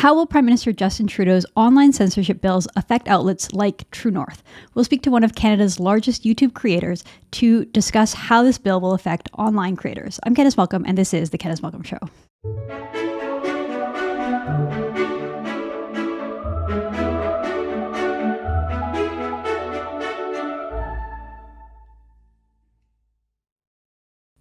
How will Prime Minister Justin Trudeau's online censorship bills affect outlets like True North? We'll speak to one of Canada's largest YouTube creators to discuss how this bill will affect online creators. I'm Candice Malcolm, and this is The Candice Malcolm Show.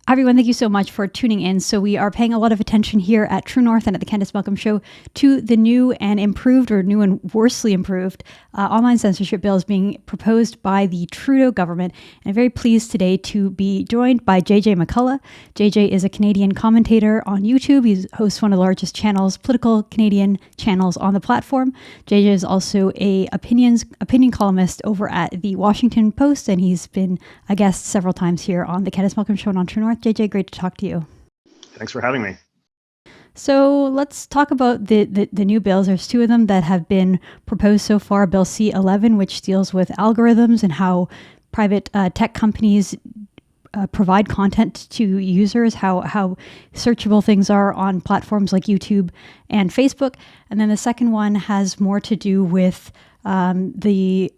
Everyone, thank you so much for tuning in. So we are paying a lot of attention here at True North and at the Candice Malcolm Show to the new and improved, or new and worsely improved, online censorship bills being proposed by the Trudeau government. And I'm very pleased today to be joined by JJ McCullough. JJ is a Canadian commentator on YouTube. He hosts one of the largest channels, political Canadian channels on the platform. JJ is also a opinion columnist over at the Washington Post, and he's been a guest several times here on the Candice Malcolm Show and on True North. JJ, great to talk to you. Thanks for having me. So let's talk about the new bills. There's two of them that have been proposed so far. Bill C-11, which deals with algorithms and how private tech companies provide content to users, how searchable things are on platforms like YouTube and Facebook. And then the second one has more to do with the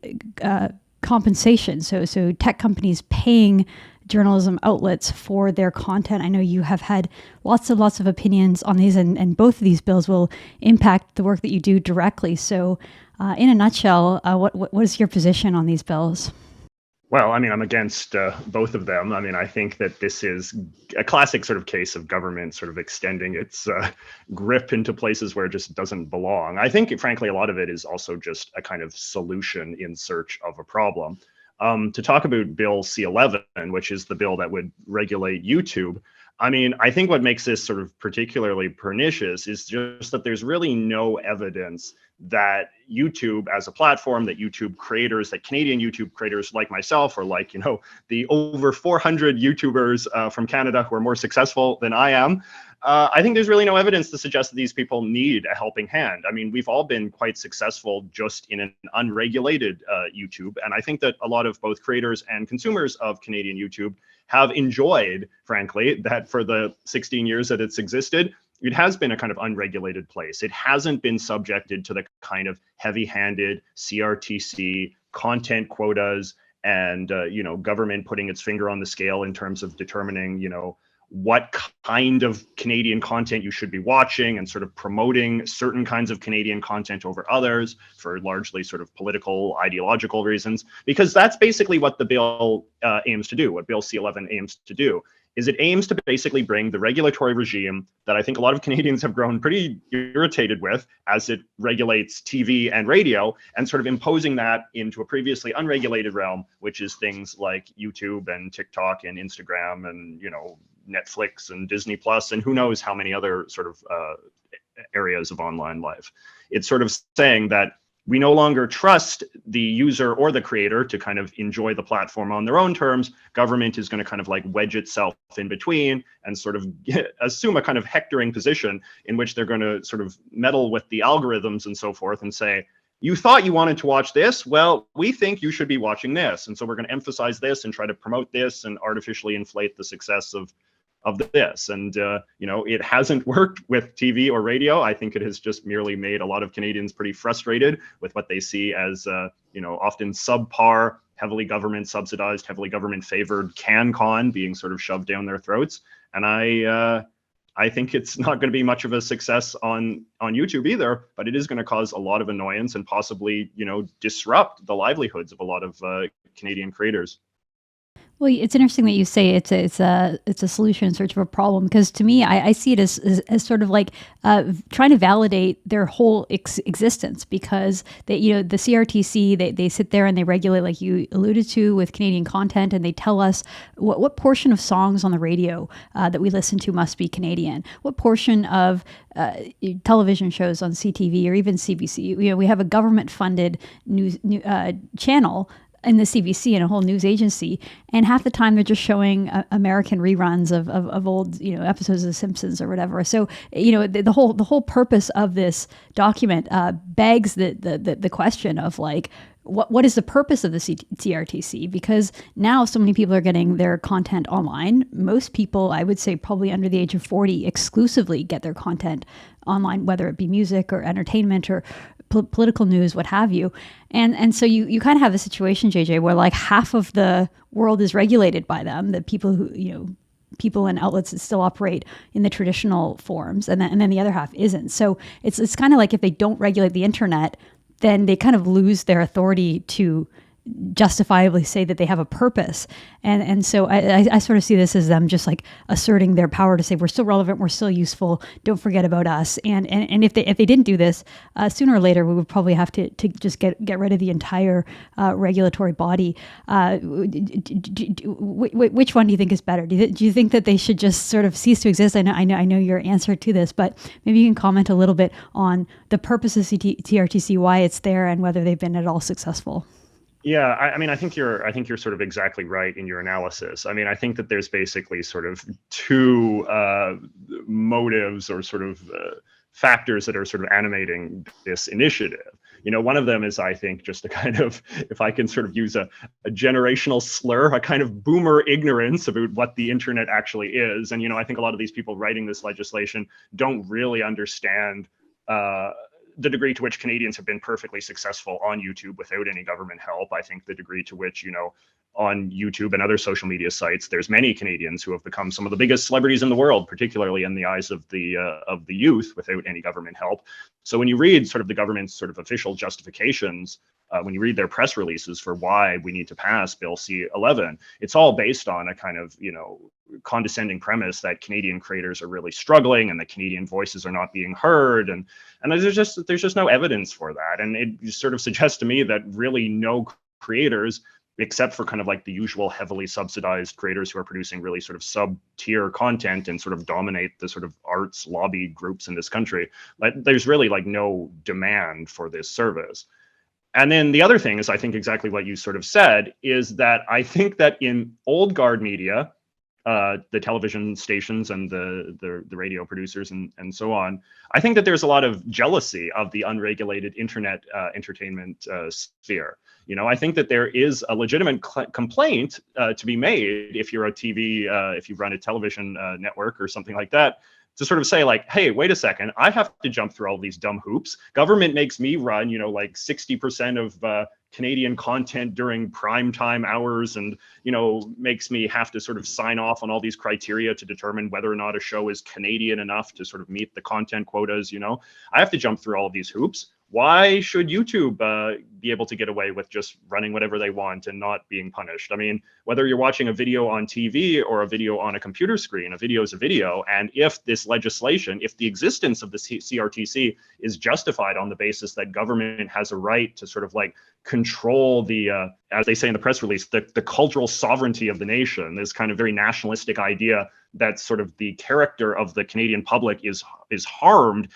compensation. So tech companies paying journalism outlets for their content. I know you have had lots of opinions on these, and both of these bills will impact the work that you do directly. So in a nutshell, what is your position on these bills? Well, I mean, I'm against both of them. I mean, I think that this is a classic sort of case of government sort of extending its grip into places where it just doesn't belong. I think, frankly, a lot of it is also just a kind of solution in search of a problem. To talk about Bill C-11, which is the bill that would regulate YouTube, I mean, I think what makes this sort of particularly pernicious is just that there's really no evidence that YouTube as a platform, that YouTube creators, that Canadian YouTube creators like myself, or like, the over 400 YouTubers from Canada who are more successful than I am, I think there's really no evidence to suggest that these people need a helping hand. I mean, we've all been quite successful just in an unregulated YouTube. And I think that a lot of both creators and consumers of Canadian YouTube have enjoyed, frankly, that for the 16 years that it's existed, it has been a kind of unregulated place. It hasn't been subjected to the kind of heavy-handed CRTC content quotas and, government putting its finger on the scale in terms of determining, what kind of Canadian content you should be watching and sort of promoting certain kinds of Canadian content over others for largely sort of political, ideological reasons, because that's basically what the bill aims to do, what Bill C-11 aims to do. Is it aims to basically bring the regulatory regime that I think a lot of Canadians have grown pretty irritated with as it regulates TV and radio, and sort of imposing that into a previously unregulated realm, which is things like YouTube and TikTok and Instagram and, Netflix and Disney Plus, and who knows how many other sort of areas of online life. It's sort of saying that we no longer trust the user or the creator to kind of enjoy the platform on their own terms. Government is going to kind of like wedge itself in between and sort of assume a kind of hectoring position in which they're going to sort of meddle with the algorithms and so forth and say, you thought you wanted to watch this? Well, we think you should be watching this. And so we're going to emphasize this and try to promote this and artificially inflate the success of this. And, it hasn't worked with TV or radio. I think it has just merely made a lot of Canadians pretty frustrated with what they see as, often subpar, heavily government subsidized, heavily government favored CanCon being sort of shoved down their throats. And I think it's not going to be much of a success on YouTube either, but it is going to cause a lot of annoyance and possibly, disrupt the livelihoods of a lot of Canadian creators. Well, it's interesting that you say it's a solution in search of a problem, because to me, I see it as sort of like trying to validate their whole existence, because the CRTC, they sit there and they regulate, like you alluded to, with Canadian content, and they tell us what portion of songs on the radio that we listen to must be Canadian, what portion of television shows on CTV or even CBC. We have a government-funded news channel in the CBC and a whole news agency, and half the time they're just showing American reruns of old episodes of The Simpsons or whatever. So the whole purpose of this document begs the question of like, what is the purpose of the CRTC? Because now so many people are getting their content online. Most people, I would say probably under the age of 40, exclusively get their content online, whether it be music or entertainment or political news, what have you. And so you kind of have a situation, JJ, where like half of the world is regulated by them, the people who, people and outlets that still operate in the traditional forms, and then the other half isn't. So it's kind of like if they don't regulate the internet, then they kind of lose their authority to justifiably say that they have a purpose. And so I sort of see this as them just like asserting their power to say, we're still relevant, we're still useful, don't forget about us. And if they didn't do this, sooner or later, we would probably have to just get rid of the entire regulatory body. Which one do you think is better? Do you think that they should just sort of cease to exist? I know your answer to this, but maybe you can comment a little bit on the purpose of CRTC, why it's there, and whether they've been at all successful. Yeah, I mean, I think you're sort of exactly right in your analysis. I mean, I think that there's basically sort of two motives or sort of factors that are sort of animating this initiative. One of them is, I think, just a kind of, if I can sort of use a generational slur, a kind of boomer ignorance about what the internet actually is. And, I think a lot of these people writing this legislation don't really understand the degree to which Canadians have been perfectly successful on YouTube without any government help. I think the degree to which, on YouTube and other social media sites, there's many Canadians who have become some of the biggest celebrities in the world, particularly in the eyes of the youth, without any government help. So when you read sort of the government's sort of official justifications, when you read their press releases for why we need to pass Bill C-11, it's all based on a kind of, condescending premise that Canadian creators are really struggling and that Canadian voices are not being heard. And there's just no evidence for that. And it sort of suggests to me that really no creators, except for kind of like the usual heavily subsidized creators who are producing really sort of sub-tier content and sort of dominate the sort of arts lobby groups in this country, like there's really like no demand for this service. And then the other thing is, I think exactly what you sort of said, is that I think that in old guard media, the television stations and the radio producers and so on, I think that there's a lot of jealousy of the unregulated internet entertainment sphere. I think that there is a legitimate complaint to be made if you're a TV, if you run a television network or something like that, to sort of say like, hey, wait a second, I have to jump through all these dumb hoops. Government makes me run, like 60% of Canadian content during prime time hours, and makes me have to sort of sign off on all these criteria to determine whether or not a show is Canadian enough to sort of meet the content quotas. I have to jump through all of these hoops. Why should YouTube be able to get away with just running whatever they want and not being punished? I mean, whether you're watching a video on TV or a video on a computer screen, a video is a video. And if this legislation, if the existence of the CRTC is justified on the basis that government has a right to sort of like control the, as they say in the press release, the cultural sovereignty of the nation, this kind of very nationalistic idea that sort of the character of the Canadian public is harmed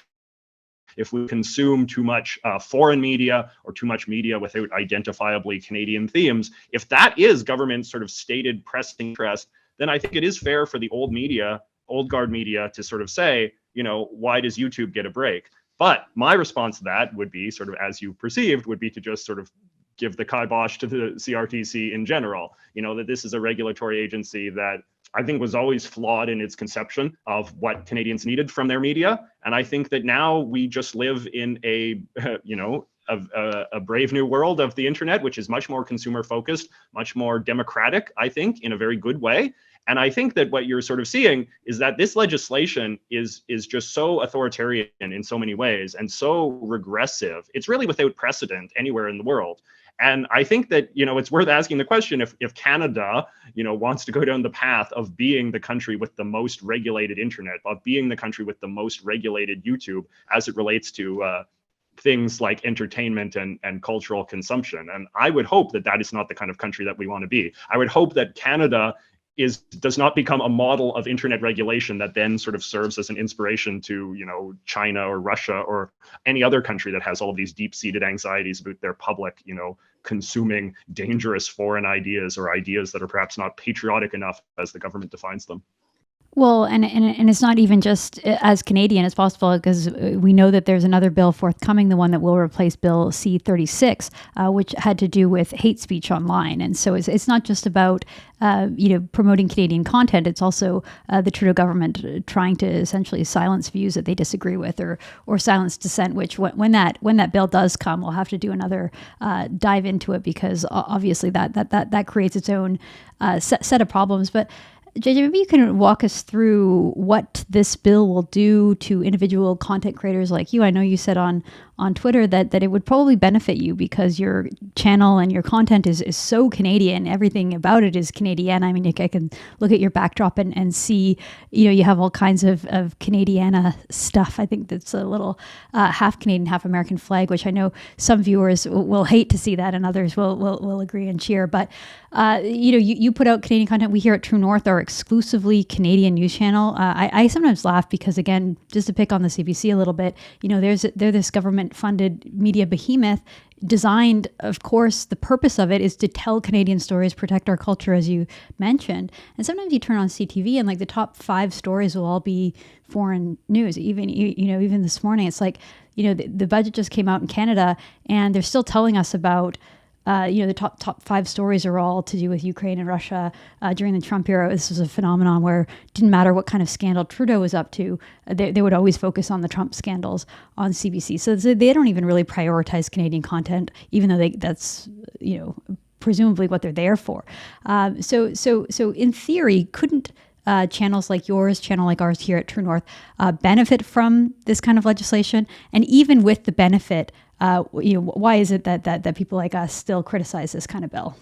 if we consume too much foreign media or too much media without identifiably Canadian themes. If that is government's sort of stated pressing interest, then I think it is fair for the old guard media to sort of say, why does YouTube get a break? But my response to that would be sort of, as you perceived, would be to just sort of give the kibosh to the CRTC in general, that this is a regulatory agency that I think was always flawed in its conception of what Canadians needed from their media. And I think that now we just live in a brave new world of the internet, which is much more consumer focused, much more democratic, I think, in a very good way. And I think that what you're sort of seeing is that this legislation is just so authoritarian in so many ways and so regressive. It's really without precedent anywhere in the world. And I think that, it's worth asking the question if Canada, wants to go down the path of being the country with the most regulated internet, of being the country with the most regulated YouTube as it relates to things like entertainment and cultural consumption. And I would hope that that is not the kind of country that we want to be. I would hope that Canada does not become a model of internet regulation that then sort of serves as an inspiration to, China or Russia or any other country that has all of these deep-seated anxieties about their public, consuming dangerous foreign ideas or ideas that are perhaps not patriotic enough as the government defines them. Well, and it's not even just as Canadian as possible, because we know that there's another bill forthcoming, the one that will replace Bill C-36, which had to do with hate speech online. And so it's not just about promoting Canadian content. It's also the Trudeau government trying to essentially silence views that they disagree with, or silence dissent. Which when that bill does come, we'll have to do another dive into it, because obviously that creates its own set of problems. But JJ, maybe you can walk us through what this bill will do to individual content creators like you. I know you said on Twitter that it would probably benefit you because your channel and your content is so Canadian. Everything about it is Canadian. I mean, I can look at your backdrop and see, you have all kinds of Canadiana stuff. I think that's a little half Canadian, half American flag, which I know some viewers will hate to see that, and others will agree and cheer. But you put out Canadian content. We here at True North are exclusively Canadian news channel. I sometimes laugh because, again, just to pick on the CBC a little bit, they're this government-funded media behemoth designed, of course, the purpose of it is to tell Canadian stories, protect our culture, as you mentioned. And sometimes you turn on CTV and like the top 5 stories will all be foreign news. Even this morning, it's like, the budget just came out in Canada and they're still telling us about the top 5 stories are all to do with Ukraine and Russia. During the Trump era, this was a phenomenon where it didn't matter what kind of scandal Trudeau was up to, they would always focus on the Trump scandals on CBC. So they don't even really prioritize Canadian content, even though that's presumably what they're there for. So in theory, couldn't channels like yours, channel like ours here at True North, benefit from this kind of legislation? And even with the benefit, why is it that people like us still criticize this kind of bill?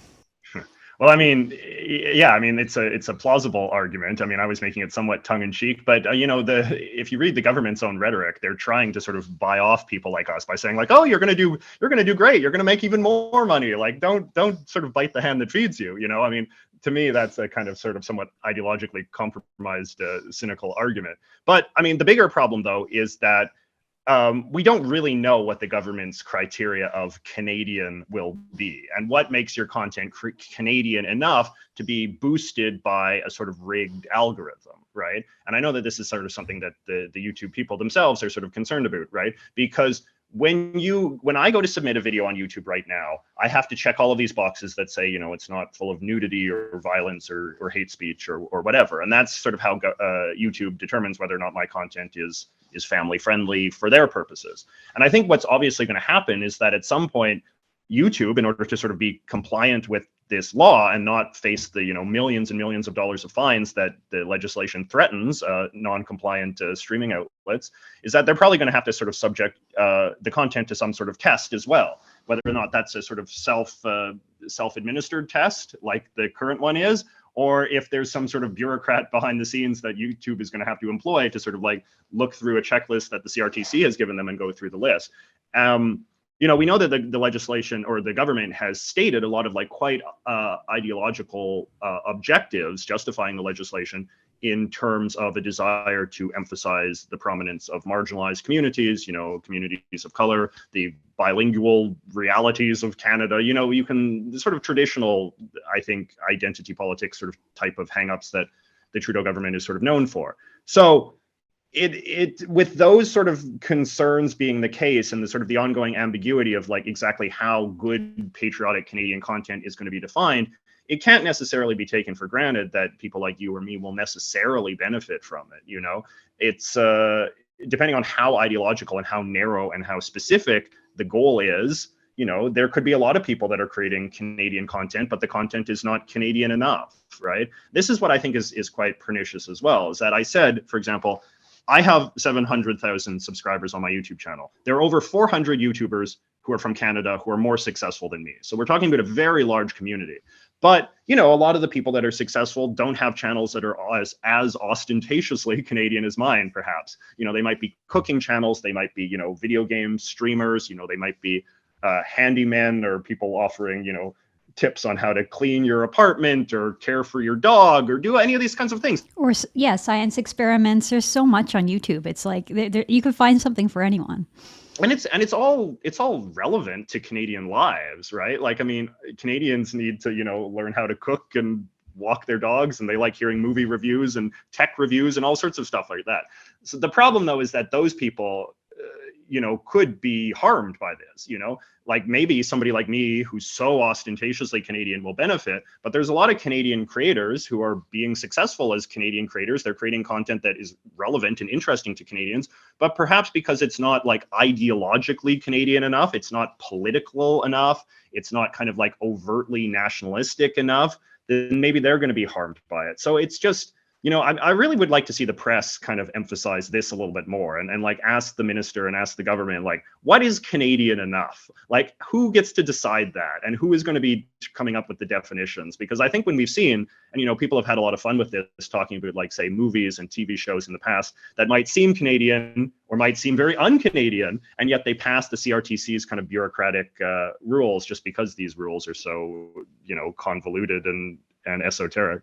Well, I mean, yeah, I mean, it's a plausible argument. I mean, I was making it somewhat tongue in cheek, but if you read the government's own rhetoric, they're trying to sort of buy off people like us by saying like, oh, you're going to do great, you're going to make even more money. Like, don't sort of bite the hand that feeds you. I mean, to me, that's a kind of sort of somewhat ideologically compromised, cynical argument. But I mean, the bigger problem though is that we don't really know what the government's criteria of Canadian will be, and what makes your content Canadian enough to be boosted by a sort of rigged algorithm, right? And I know that this is sort of something that the YouTube people themselves are sort of concerned about, right? Because when I go to submit a video on YouTube right now, I have to check all of these boxes that say, it's not full of nudity or violence or hate speech or whatever. And that's sort of how YouTube determines whether or not my content is family friendly for their purposes. And I think what's obviously going to happen is that at some point, YouTube, in order to sort of be compliant with this law and not face the millions and millions of dollars of fines that the legislation threatens non-compliant streaming outlets, is that they're probably going to have to sort of subject the content to some sort of test as well, whether or not that's a sort of self-administered test like the current one is, or if there's some sort of bureaucrat behind the scenes that YouTube is going to have to employ to sort of like look through a checklist that the CRTC has given them and go through the list. We know that the legislation or the government has stated a lot of like quite ideological objectives justifying the legislation in terms of a desire to emphasize the prominence of marginalized communities, communities of color, the bilingual realities of Canada. You can sort of traditional, I think, identity politics sort of type of hangups that the Trudeau government is sort of known for. So it with those sort of concerns being the case, and the sort of the ongoing ambiguity of like exactly how good patriotic Canadian content is going to be defined, it can't necessarily be taken for granted that people like you or me will necessarily benefit from it. It's depending on how ideological and how narrow and how specific the goal is. There could be a lot of people that are creating Canadian content, but the content is not Canadian enough, right? This is what I think is quite pernicious as well, is that I said, for example, I have 700,000 subscribers on my YouTube channel. There are over 400 YouTubers who are from Canada who are more successful than me. So we're talking about a very large community. But, a lot of the people that are successful don't have channels that are as ostentatiously Canadian as mine, perhaps. They might be cooking channels. They might be, video game streamers. They might be handymen or people offering, tips on how to clean your apartment or care for your dog or do any of these kinds of things. Or science experiments. There's so much on YouTube. It's like you could find something for anyone. And it's all relevant to Canadian lives, right? Like, I mean, Canadians need to, learn how to cook and walk their dogs and they like hearing movie reviews and tech reviews and all sorts of stuff like that. So the problem, though, is that those people, could be harmed by this, like maybe somebody like me who's so ostentatiously Canadian will benefit, but there's a lot of Canadian creators who are being successful as Canadian creators. They're creating content that is relevant and interesting to Canadians, but perhaps because it's not like ideologically Canadian enough, it's not political enough, it's not kind of like overtly nationalistic enough, then maybe they're going to be harmed by it. So it's just, I really would like to see the press kind of emphasize this a little bit more and like ask the minister and ask the government, like, what is Canadian enough? Like, who gets to decide that? And who is going to be coming up with the definitions? Because I think when we've seen, and people have had a lot of fun with this, talking about like, say, movies and TV shows in the past that might seem Canadian or might seem very un-Canadian, and yet they pass the CRTC's kind of bureaucratic rules just because these rules are so, convoluted and esoteric.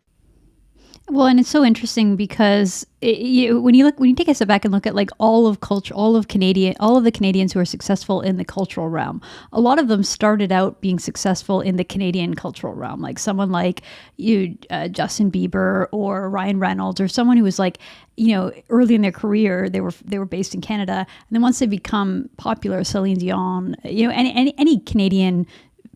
Well, and it's so interesting because when you take a step back and look at like all of the Canadians who are successful in the cultural realm, a lot of them started out being successful in the Canadian cultural realm. Like someone like Justin Bieber or Ryan Reynolds, or someone who was like, early in their career, they were based in Canada, and then once they become popular, Celine Dion, any Canadian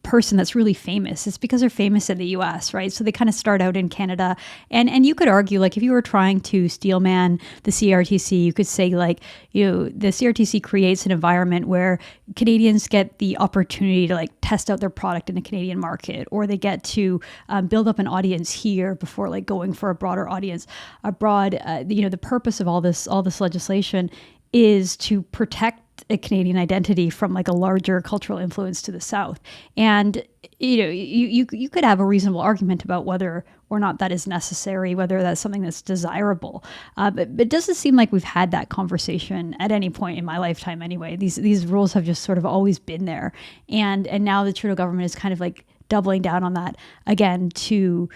person that's really famous, it's because they're famous in the US, right? So they kind of start out in Canada. And you could argue, like, if you were trying to steelman the CRTC, you could say, like, the CRTC creates an environment where Canadians get the opportunity to like test out their product in the Canadian market, or they get to build up an audience here before like going for a broader audience abroad. The purpose of all this legislation is to protect a Canadian identity from like a larger cultural influence to the South. And, you could have a reasonable argument about whether or not that is necessary, whether that's something that's desirable. But it doesn't seem like we've had that conversation at any point in my lifetime anyway. These rules have just sort of always been there. And now the Trudeau government is kind of like doubling down on that again to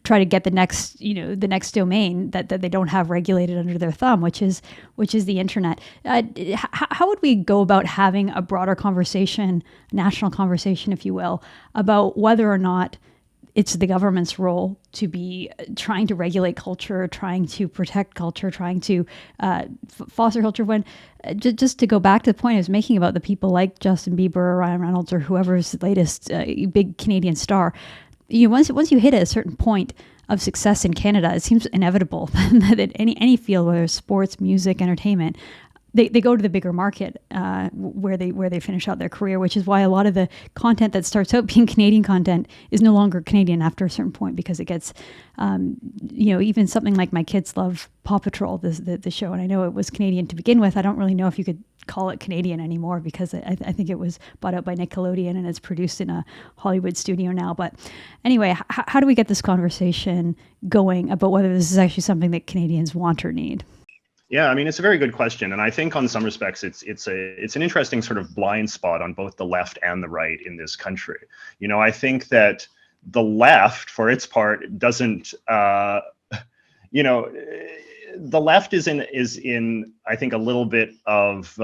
try to get the next domain that they don't have regulated under their thumb, which is the internet. How would we go about having a broader conversation, national conversation, if you will, about whether or not it's the government's role to be trying to regulate culture, trying to protect culture, trying to foster culture, when just to go back to the point I was making about the people like Justin Bieber or Ryan Reynolds or whoever's the latest big Canadian star. Once you hit a certain point of success in Canada, it seems inevitable that any field, whether it's sports, music, entertainment, they go to the bigger market where they finish out their career, which is why a lot of the content that starts out being Canadian content is no longer Canadian after a certain point, because it gets, even something like my kids love Paw Patrol, the show, and I know it was Canadian to begin with. I don't really know if you could call it Canadian anymore, because I think it was bought out by Nickelodeon and it's produced in a Hollywood studio now. But anyway, how do we get this conversation going about whether this is actually something that Canadians want or need? Yeah, I mean, it's a very good question. And I think on some respects, it's an interesting sort of blind spot on both the left and the right in this country. I think that the left, for its part, doesn't, the left is in I think a little bit of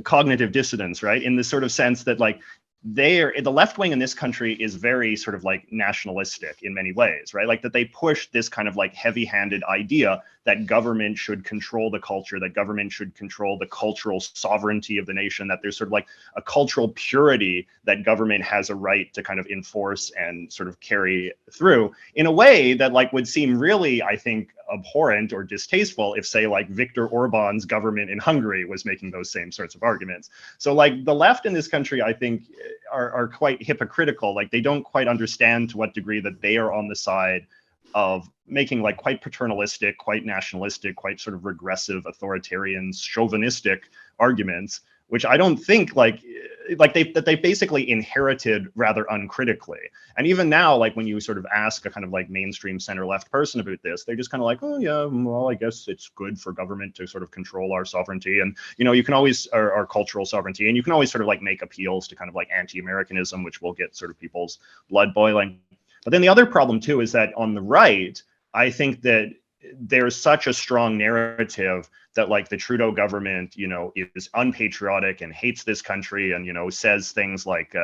cognitive dissonance, right? In the sort of sense that like the left wing in this country is very sort of like nationalistic in many ways, right? Like that they push this kind of like heavy-handed idea that government should control the culture, that government should control the cultural sovereignty of the nation, that there's sort of like a cultural purity that government has a right to kind of enforce and sort of carry through in a way that like would seem really, I think, abhorrent or distasteful if, say, like Viktor Orban's government in Hungary was making those same sorts of arguments. So like the left in this country, I think, are quite hypocritical. Like they don't quite understand to what degree that they are on the side of making like quite paternalistic, quite nationalistic, quite sort of regressive, authoritarian, chauvinistic arguments, which I don't think they basically inherited rather uncritically. And even now, like when you sort of ask a kind of like mainstream center left person about this, they're just kind of like, oh yeah, well, I guess it's good for government to sort of control our sovereignty. And, you can always, our cultural sovereignty, and you can always sort of like make appeals to kind of like anti-Americanism, which will get sort of people's blood boiling. But then the other problem too is that on the right, I think that there's such a strong narrative that like the Trudeau government, is unpatriotic and hates this country and, says things like,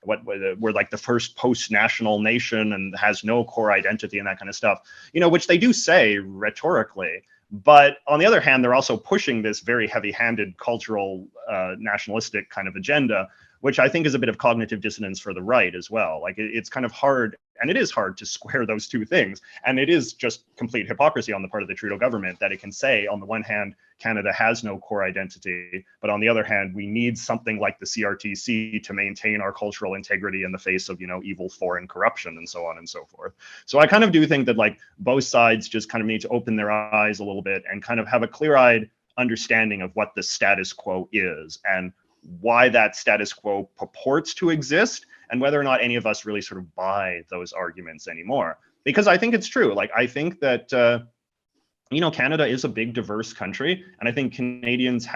we're like the first post-national nation and has no core identity and that kind of stuff, which they do say rhetorically. But on the other hand, they're also pushing this very heavy-handed cultural nationalistic kind of agenda, which I think is a bit of cognitive dissonance for the right as well. Like it's kind of hard, and it is hard to square those two things. And it is just complete hypocrisy on the part of the Trudeau government that it can say, on the one hand, Canada has no core identity, but on the other hand, we need something like the CRTC to maintain our cultural integrity in the face of, evil foreign corruption and so on and so forth. So I kind of do think that like both sides just kind of need to open their eyes a little bit and kind of have a clear-eyed understanding of what the status quo is and why that status quo purports to exist, and whether or not any of us really sort of buy those arguments anymore. Because I think it's true. Like, I think that, Canada is a big, diverse country, and I think Canadians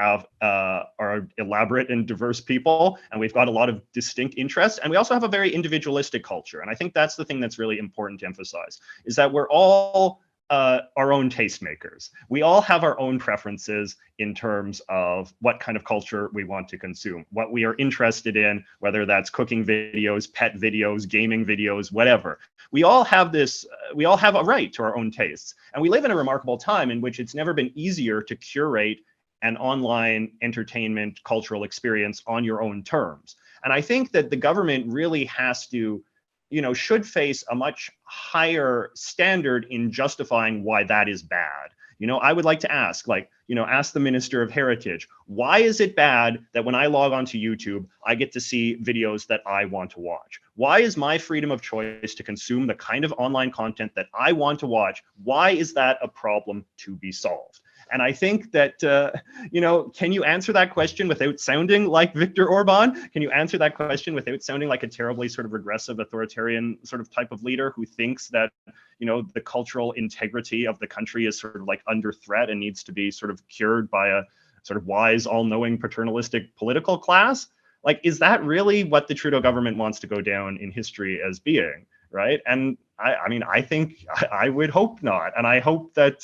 are elaborate and diverse people, and we've got a lot of distinct interests, and we also have a very individualistic culture. And I think that's the thing that's really important to emphasize, is that we're all our own tastemakers. We all have our own preferences in terms of what kind of culture we want to consume, what we are interested in, whether that's cooking videos, pet videos, gaming videos, whatever. We all have we all have a right to our own tastes. And we live in a remarkable time in which it's never been easier to curate an online entertainment cultural experience on your own terms. And I think that the government really has to should face a much higher standard in justifying why that is bad. I would like to ask, ask the Minister of Heritage, why is it bad that when I log onto YouTube, I get to see videos that I want to watch? Why is my freedom of choice to consume the kind of online content that I want to watch, why is that a problem to be solved? And I think that, can you answer that question without sounding like Viktor Orban? Can you answer that question without sounding like a terribly sort of regressive authoritarian sort of type of leader who thinks that, the cultural integrity of the country is sort of like under threat and needs to be sort of cured by a sort of wise, all-knowing paternalistic political class? Like, is that really what the Trudeau government wants to go down in history as being, right? And I think I would hope not. And I hope that,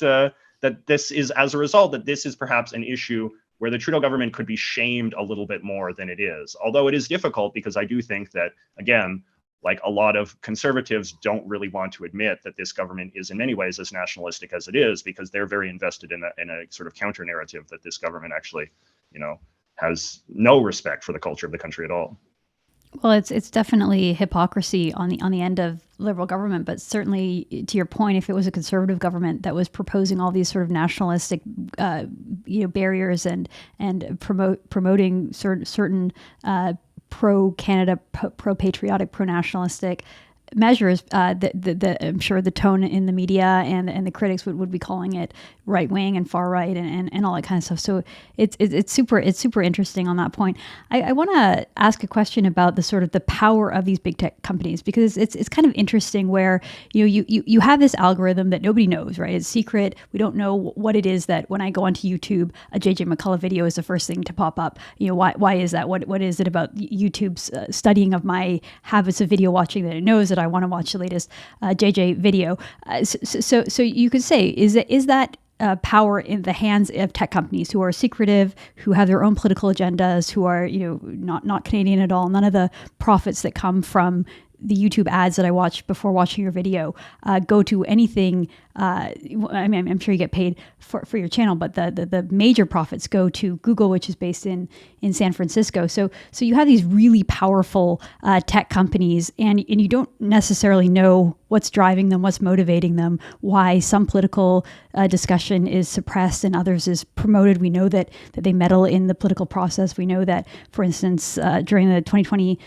that this is, as a result, that this is perhaps an issue where the Trudeau government could be shamed a little bit more than it is. Although it is difficult, because I do think that, again, like a lot of conservatives don't really want to admit that this government is in many ways as nationalistic as it is, because they're very invested in a sort of counter narrative that this government actually, has no respect for the culture of the country at all. Well, it's definitely hypocrisy on the end of Liberal government, but certainly to your point, if it was a Conservative government that was proposing all these sort of nationalistic, barriers and promoting certain pro-Canada, pro-patriotic, pro-nationalistic measures, I'm sure the tone in the media and the critics would be calling it right wing and far right and all that kind of stuff. So it's super interesting on that point. I want to ask a question about the sort of the power of these big tech companies, because it's kind of interesting where you have this algorithm that nobody knows, right? It's secret. We don't know what it is that when I go onto YouTube, a JJ McCullough video is the first thing to pop up. Why is that? What is it about YouTube's studying of my habits of video watching that it knows that I want to watch the latest JJ video? So you could say, is that power in the hands of tech companies who are secretive, who have their own political agendas, who are not Canadian at all? None of the profits that come from the YouTube ads that I watch before watching your video go to anything. I'm sure you get paid for your channel, but the major profits go to Google, which is based in San Francisco. So you have these really powerful tech companies, and you don't necessarily know what's driving them, what's motivating them, why some political discussion is suppressed and others is promoted. We know that they meddle in the political process. We know that, for instance, during the 2020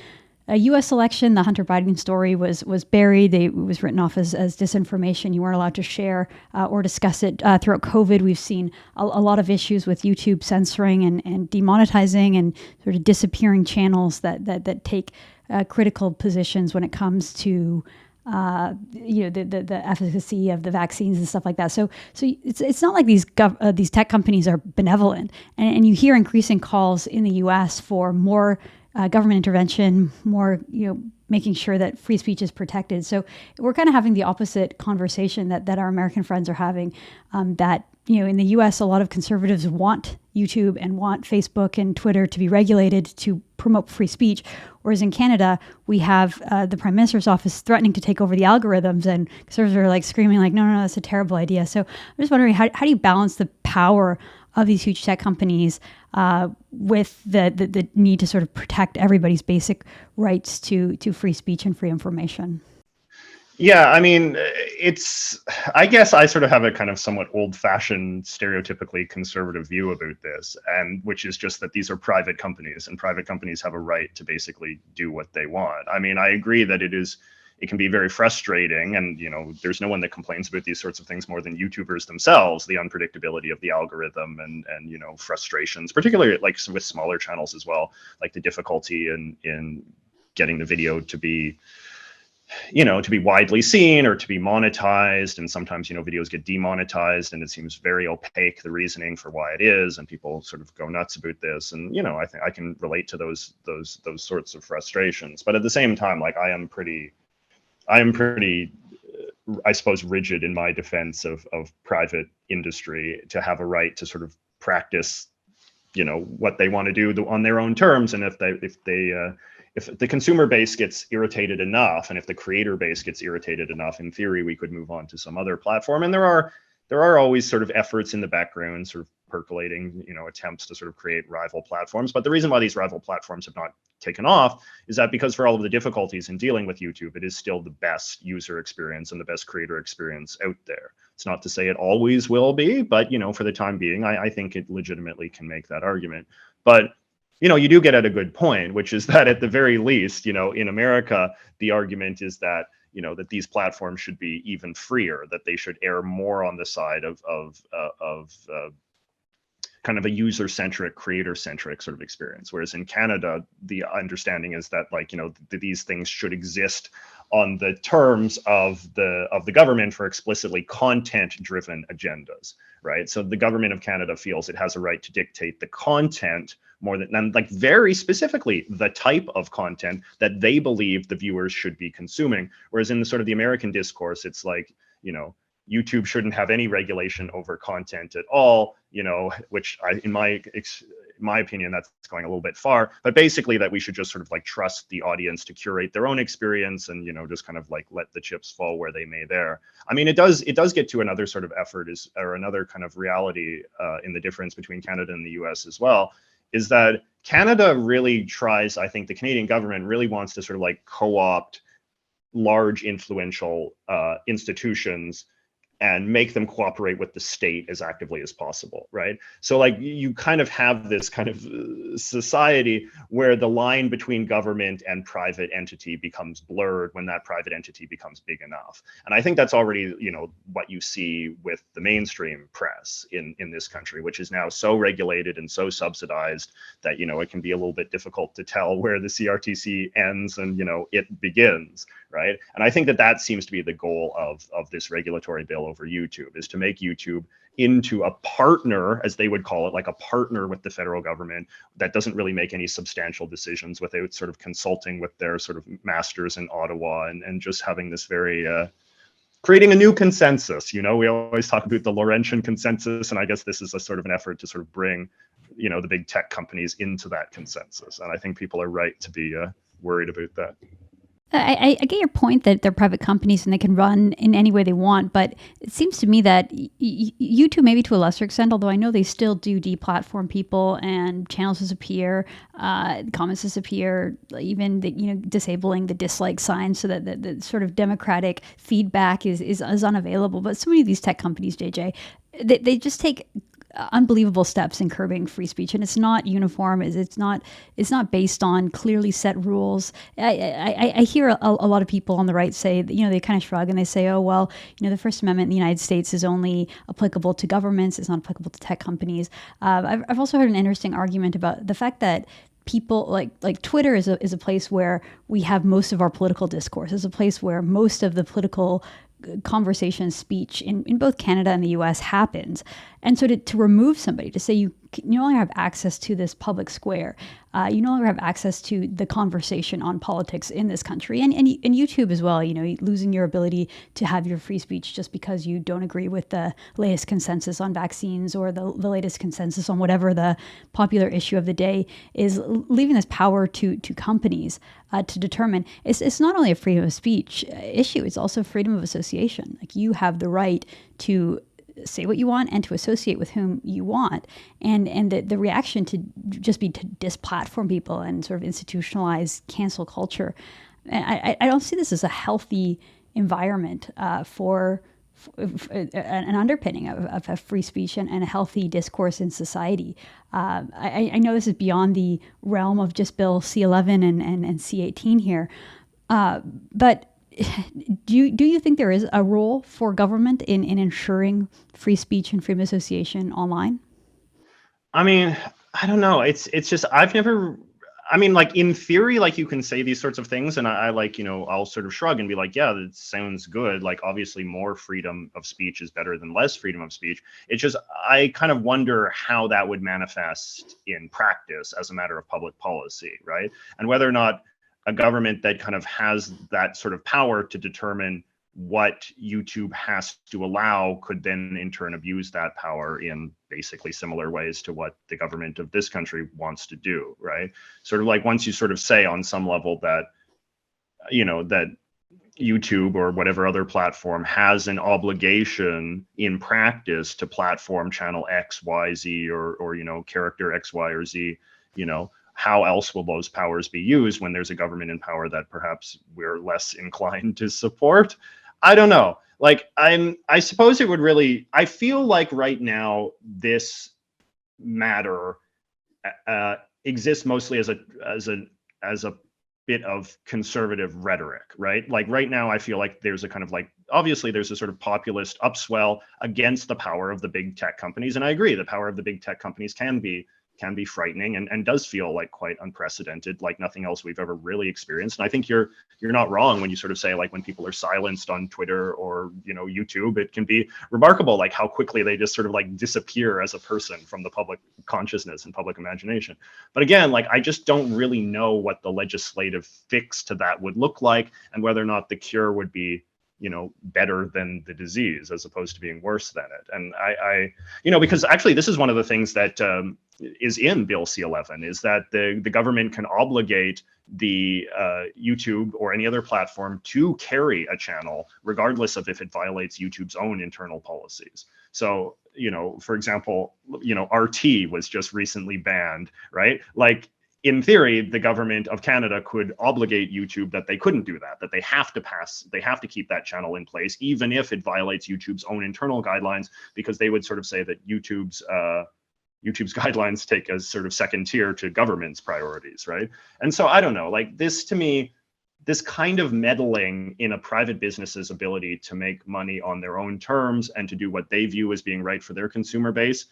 U.S. election, the Hunter Biden story was buried. It was written off as disinformation. You weren't allowed to share or discuss it. Throughout COVID, we've seen a lot of issues with YouTube censoring and demonetizing and sort of disappearing channels that take critical positions when it comes to the efficacy of the vaccines and stuff like that. So it's not like these tech companies are benevolent, and you hear increasing calls in the U.S. for more government intervention, more making sure that free speech is protected. So we're kind of having the opposite conversation that our American friends are having. That in the US, a lot of conservatives want YouTube and want Facebook and Twitter to be regulated to promote free speech. Whereas in Canada, we have the Prime Minister's office threatening to take over the algorithms, and conservatives are like screaming like, no, that's a terrible idea. So I'm just wondering, how do you balance the power of these huge tech companies with the need to sort of protect everybody's basic rights to free speech and free information? Yeah, I mean, I guess I sort of have a kind of somewhat old-fashioned, stereotypically conservative view about this, and which is just that these are private companies, and private companies have a right to basically do what they want. I mean, I agree that it can be very frustrating, and there's no one that complains about these sorts of things more than YouTubers themselves, the unpredictability of the algorithm and frustrations, particularly like with smaller channels as well, like the difficulty in getting the video to be widely seen or to be monetized. And sometimes, videos get demonetized and it seems very opaque, the reasoning for why it is. And people sort of go nuts about this. And, I think I can relate to those sorts of frustrations. But at the same time, like I am pretty, I suppose, rigid in my defense of private industry to have a right to sort of practice, what they want to do on their own terms. And if the consumer base gets irritated enough, and if the creator base gets irritated enough, in theory, we could move on to some other platform. And there are always sort of efforts in the background, sort of percolating, attempts to sort of create rival platforms. But the reason why these rival platforms have not taken off is that because for all of the difficulties in dealing with YouTube, it is still the best user experience and the best creator experience out there. It's not to say it always will be, but, for the time being, I think it legitimately can make that argument. But you do get at a good point, which is that at the very least, in America, the argument is that, that these platforms should be even freer, that they should err more on the side of kind of a user-centric, creator-centric sort of experience. Whereas in Canada, the understanding is that these things should exist on the terms of the government for explicitly content-driven agendas, right? So the government of Canada feels it has a right to dictate the content more than like very specifically the type of content that they believe the viewers should be consuming. Whereas in the sort of the American discourse, it's like, YouTube shouldn't have any regulation over content at all, which in my opinion, that's going a little bit far, but basically that we should just sort of like trust the audience to curate their own experience and, just kind of like let the chips fall where they may there. I mean, it does get to another sort of effort or another kind of reality in the difference between Canada and the US as well, is that Canada really tries, I think the Canadian government really wants to sort of like co-opt large influential institutions and make them cooperate with the state as actively as possible, right? So like you kind of have this kind of society where the line between government and private entity becomes blurred when that private entity becomes big enough. And I think that's already, what you see with the mainstream press in this country, which is now so regulated and so subsidized that, it can be a little bit difficult to tell where the CRTC ends and, it begins, right? And I think that seems to be the goal of this regulatory bill over YouTube, is to make YouTube into a partner, as they would call it, like a partner with the federal government that doesn't really make any substantial decisions without sort of consulting with their sort of masters in Ottawa and just having this very creating a new consensus. We always talk about the Laurentian consensus, and I guess this is a sort of an effort to sort of bring the big tech companies into that consensus. And I think people are right to be worried about that. I get your point that they're private companies and they can run in any way they want, but it seems to me that YouTube, maybe to a lesser extent, although I know they still do deplatform people and channels disappear, comments disappear, even disabling the dislike sign so that the sort of democratic feedback is unavailable. But so many of these tech companies, JJ, they just take unbelievable steps in curbing free speech, and it's not uniform. It's not based on clearly set rules. I hear a lot of people on the right say that, they kind of shrug and they say, oh well, the First Amendment in the United States is only applicable to governments. It's not applicable to tech companies. I've also heard an interesting argument about the fact that people like Twitter is a place where we have most of our political discourse. It's a place where most of the political conversation, speech in both Canada and the US happens. And so to remove somebody, to say you no longer have access to this public square, you no longer have access to the conversation on politics in this country, and YouTube as well, losing your ability to have your free speech just because you don't agree with the latest consensus on vaccines or the latest consensus on whatever the popular issue of the day is, leaving this power to companies to determine. It's not only a freedom of speech issue, it's also freedom of association. Like, you have the right to say what you want and to associate with whom you want. And the reaction to just be to displatform people and sort of institutionalize cancel culture. And I don't see this as a healthy environment for an underpinning of free speech and a healthy discourse in society. I know this is beyond the realm of just Bill C-11 and C-18 here, but do you think there is a role for government in ensuring free speech and freedom of association online? I mean, I don't know. It's just, I've never, I mean, like, in theory, like, you can say these sorts of things, and I like, I'll sort of shrug and be like, yeah, that sounds good. Like, obviously more freedom of speech is better than less freedom of speech. It's just, I kind of wonder how that would manifest in practice as a matter of public policy, right? And whether or not a government that kind of has that sort of power to determine what YouTube has to allow could then in turn abuse that power in basically similar ways to what the government of this country wants to do, right? Sort of like, once you sort of say on some level that, that YouTube or whatever other platform has an obligation in practice to platform channel X, Y, Z, or character X, Y, or Z, how else will those powers be used when there's a government in power that perhaps we're less inclined to support? I don't know. Like, I suppose it would really, I feel like right now this matter exists mostly as a bit of conservative rhetoric, right? Like, right now I feel like there's a kind of, like, obviously there's a sort of populist upswell against the power of the big tech companies. And I agree, the power of the big tech companies can be frightening and does feel like quite unprecedented, like nothing else we've ever really experienced. And I think you're not wrong when you sort of say, like, when people are silenced on Twitter or YouTube, it can be remarkable, like, how quickly they just sort of like disappear as a person from the public consciousness and public imagination. But again, like, I just don't really know what the legislative fix to that would look like, and whether or not the cure would be better than the disease as opposed to being worse than it. And I because actually this is one of the things that is in Bill C-11, is that the government can obligate the YouTube or any other platform to carry a channel, regardless of if it violates YouTube's own internal policies. So, for example, RT was just recently banned, right? Like, in theory, the government of Canada could obligate YouTube that they couldn't do that they have to keep that channel in place, even if it violates YouTube's own internal guidelines, because they would sort of say that YouTube's guidelines take as sort of second tier to government's priorities, right? And so I don't know, like, this, to me, this kind of meddling in a private business's ability to make money on their own terms and to do what they view as being right for their consumer base,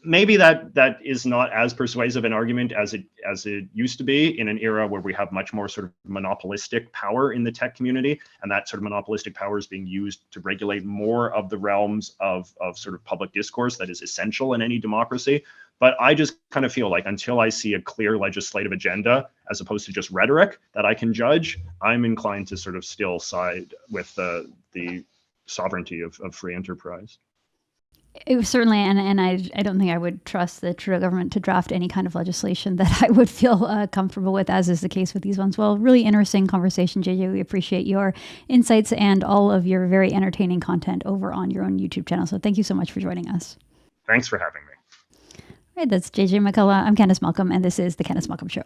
maybe that is not as persuasive an argument as it used to be in an era where we have much more sort of monopolistic power in the tech community, and that sort of monopolistic power is being used to regulate more of the realms of sort of public discourse that is essential in any democracy. But I just kind of feel like, until I see a clear legislative agenda as opposed to just rhetoric that I can judge, I'm inclined to sort of still side with the sovereignty of free enterprise. It was certainly, and I don't think I would trust the Trudeau government to draft any kind of legislation that I would feel comfortable with, as is the case with these ones. Well, really interesting conversation, JJ. We appreciate your insights and all of your very entertaining content over on your own YouTube channel. So thank you so much for joining us. Thanks for having me. All right, that's JJ McCullough. I'm Candice Malcolm, and this is The Candice Malcolm Show.